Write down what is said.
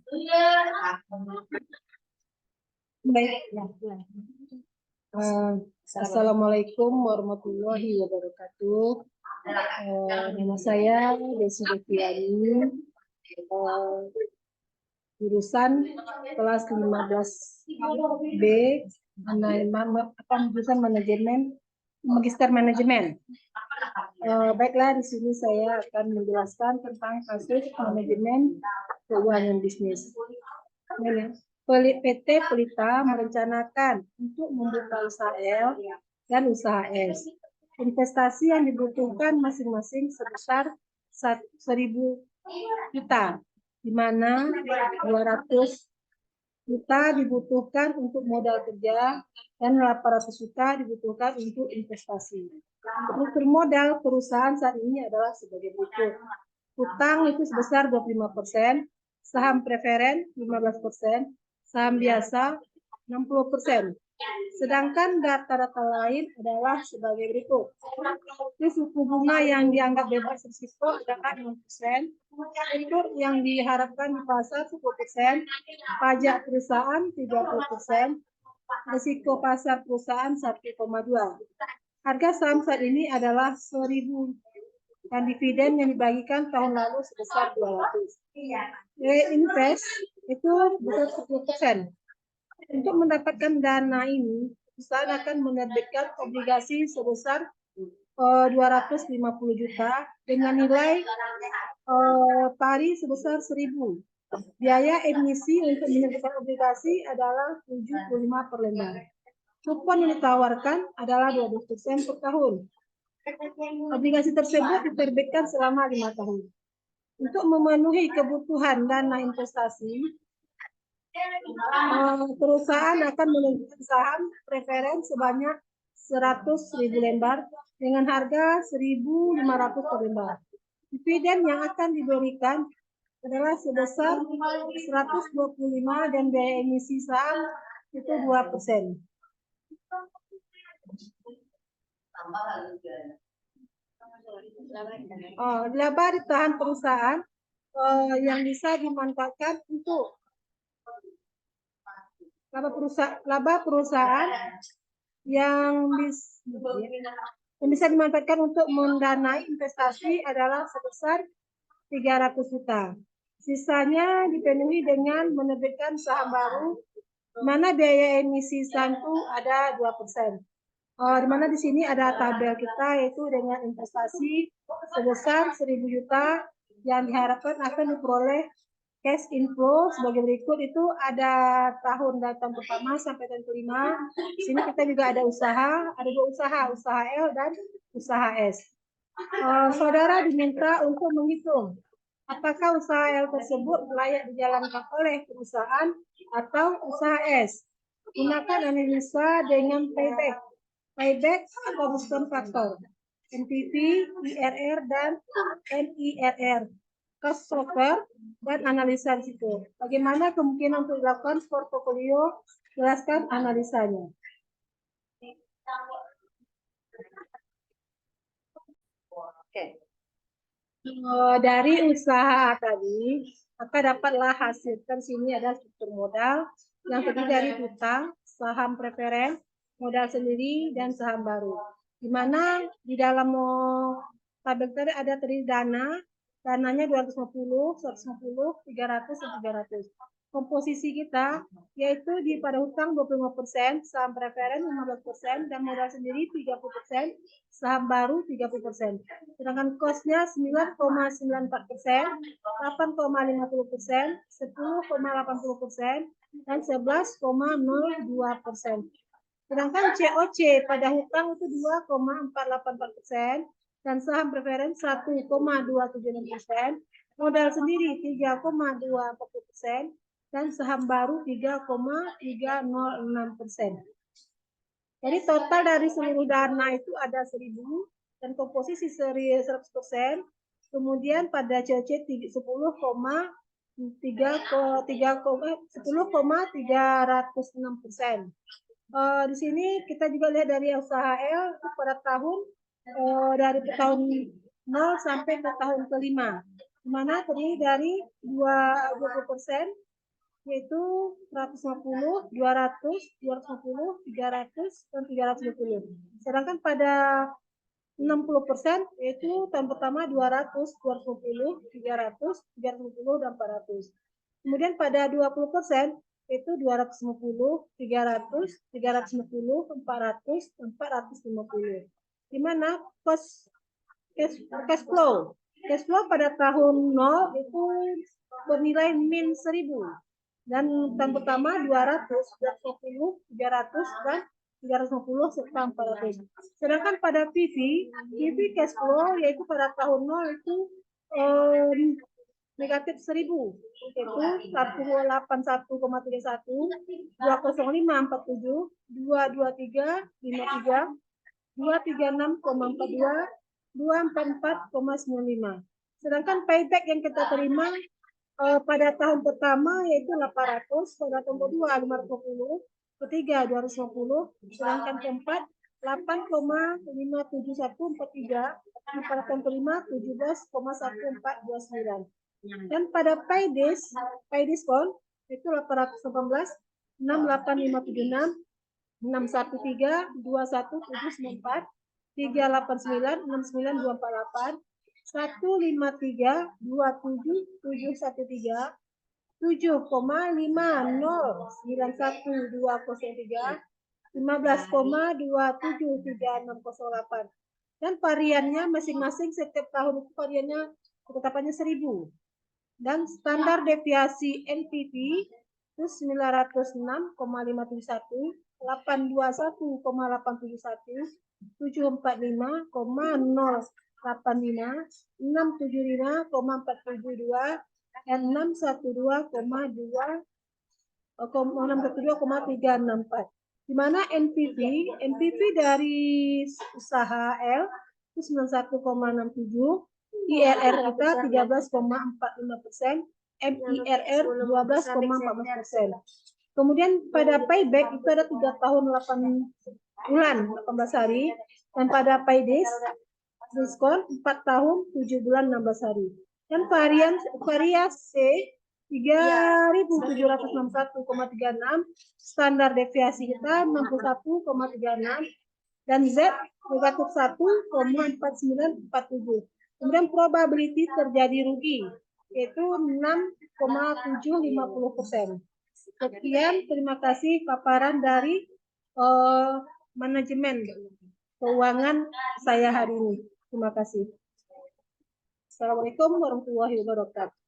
Baik, ya. Assalamualaikum warahmatullahi wabarakatuh. Nama saya Desi Deviani, jurusan kelas 15B, jurusan manajemen, magister manajemen. Baiklah, di sini saya akan menjelaskan tentang kasus manajemen keuangan bisnis. PT Pelita merencanakan untuk membuka usaha L dan usaha S. Investasi yang dibutuhkan masing-masing sebesar 1.000 juta, di mana 200 juta dibutuhkan untuk modal kerja dan 800 juta dibutuhkan untuk investasi. Struktur modal perusahaan saat ini adalah sebagai berikut. Utang itu sebesar 25%, saham preferen 15%, saham biasa 60%. Sedangkan data-data lain adalah sebagai berikut. Suku bunga yang dianggap bebas risiko adalah 6%, untuk yang diharapkan di pasar 10%, pajak perusahaan 30%, risiko pasar perusahaan 1,2. Harga saham saat ini adalah 1.000 dan dividen yang dibagikan tahun lalu sebesar 200. Reinvest itu besar 10%. Untuk mendapatkan dana ini, perusahaan akan menerbitkan obligasi sebesar 250 juta dengan nilai pari sebesar 1.000. Biaya emisi untuk menerbitkan obligasi adalah 75 per lembar. Kupon yang ditawarkan adalah 12% per tahun. Obligasi tersebut diterbitkan selama 5 tahun. Untuk memenuhi kebutuhan dana investasi, perusahaan akan menerbitkan saham preferen sebanyak 100.000 lembar dengan harga 1.500 per lembar. Dividen yang akan diberikan adalah sebesar 125 dan biaya emisi saham itu 2%. Laba ditahan perusahaan yang bisa dimanfaatkan untuk laba perusahaan yang bisa dimanfaatkan untuk mendanai investasi adalah sebesar 300 juta. Sisanya dipenuhi dengan menerbitkan saham baru, di mana biaya emisi saham itu ada 2%. Di mana di sini ada tabel kita, yaitu dengan investasi sebesar 1.000 juta yang diharapkan akan diperoleh cash inflow sebagai berikut. Itu ada tahun pertama sampai tahun kelima. Di sini kita juga ada dua usaha L dan usaha S. Saudara diminta untuk menghitung apakah usaha L tersebut layak dijalankan oleh perusahaan atau usaha S. Gunakan analisa dengan payback atau diskon faktor, NPV, IRR, dan NIRR, cost software, dan analisa risiko. Bagaimana kemungkinan untuk dilakukan portofolio? Jelaskan analisanya. Dari usaha tadi, maka dapatlah hasilkan sini ada struktur modal yang terdiri dari utang, saham preferen, modal sendiri, dan saham baru. Di mana di dalam tabel tadi ada terdiri dananya 250, 150, 300, dan 300. Komposisi kita yaitu pada utang 25%, saham preferen 15%, dan modal sendiri 30%, saham baru 30%. Sedangkan cost-nya 9,94%, 8,50%, 10,80%, dan 11,02%. Sedangkan COC pada hutang itu 2,484%, dan saham preferen 1,276%, modal sendiri 3,24%, dan saham baru 3,306%. Jadi total dari seluruh dana itu ada 1.000 dan komposisi 100%. Kemudian pada COC 10,306%. Di sini kita juga lihat dari usaha L pada tahun dari tahun 0 sampai ke tahun kelima, di mana terdiri dari 20%, yaitu 150, 200, 250, 300, dan 350. Sedangkan pada 60% yaitu tahun pertama 200, 250, 300, 350, dan 400. Kemudian pada 20% itu 250, 300, 350, 400, 450. Di mana cash flow pada tahun 0 itu bernilai min 1000. Dan tahun pertama 200, 250, 300, dan 350 serta 400. Sedangkan pada PV cash flow yaitu pada tahun 0 itu negatif 1000, yaitu 181,31, 205,47, 223,53, 236,42, 244,95. Sedangkan payback yang kita terima pada tahun pertama yaitu 800, pada tahun kedua 550, ketiga 250, sedangkan keempat 8,57143, dan pada tahun kelima 17,1429. Dan pada pay discount itu 818, 68576, 613, 21794, 389, 69248, 153, 27713, 7,5091203, 15,2730608. Dan variannya masing-masing setiap tahun itu variannya ketetapannya 1000. Dan standar deviasi NPV itu 906,571, 821,871, 745,085, 675,472, dan 612,364. Di mana NPV dari usaha L itu 91,67, IRR kita 13,45%, MIRR 12,14%. Kemudian pada payback itu ada 3 tahun 8 bulan 18 hari, dan pada pay diskon 4 tahun 7 bulan 16 hari. Dan variasi 3.761,36, standar deviasi kita 61,36, dan Z negatif 1,4947. Kemudian probability terjadi rugi yaitu 6,750%. Sekian, terima kasih paparan dari manajemen keuangan saya hari ini. Terima kasih. Assalamualaikum warahmatullahi wabarakatuh.